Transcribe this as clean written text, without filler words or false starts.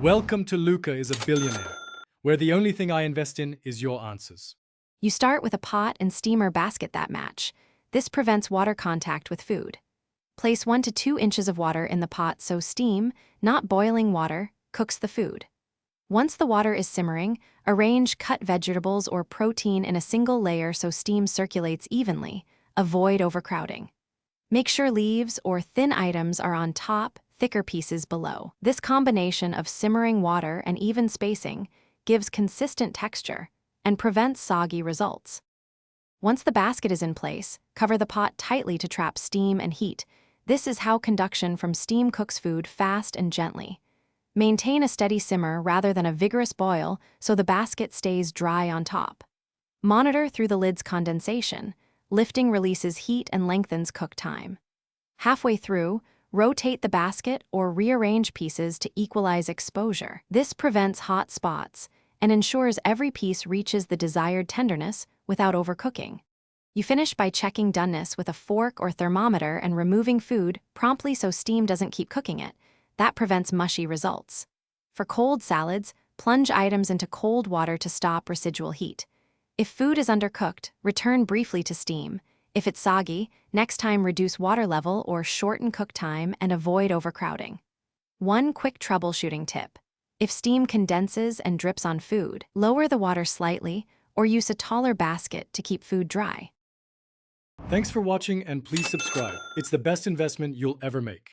Welcome to Luca is a Billionaire, where the only thing I invest in is your answers. You start with a pot and steamer basket that match. This prevents water contact with food. Place 1 to 2 inches of water in the pot so steam, not boiling water, cooks the food. Once the water is simmering, arrange cut vegetables or protein in a single layer so steam circulates evenly. Avoid overcrowding. Make sure leaves or thin items are on top, thicker pieces below. This combination of simmering water and even spacing gives consistent texture and prevents soggy results. Once the basket is in place, cover the pot tightly to trap steam and heat. This is how conduction from steam cooks food fast and gently. Maintain a steady simmer rather than a vigorous boil so the basket stays dry on top. Monitor through the lid's condensation. Lifting releases heat and lengthens cook time. Halfway through, rotate the basket or rearrange pieces to equalize exposure. This prevents hot spots and ensures every piece reaches the desired tenderness without overcooking. You finish by checking doneness with a fork or thermometer and removing food promptly so steam doesn't keep cooking it. That prevents mushy results. For cold salads, plunge items into cold water to stop residual heat. If food is undercooked, return briefly to steam. If it's soggy, next time reduce water level or shorten cook time and avoid overcrowding. One quick troubleshooting tip. If steam condenses and drips on food, lower the water slightly or use a taller basket to keep food dry. Thanks for watching and please subscribe. It's the best investment you'll ever make.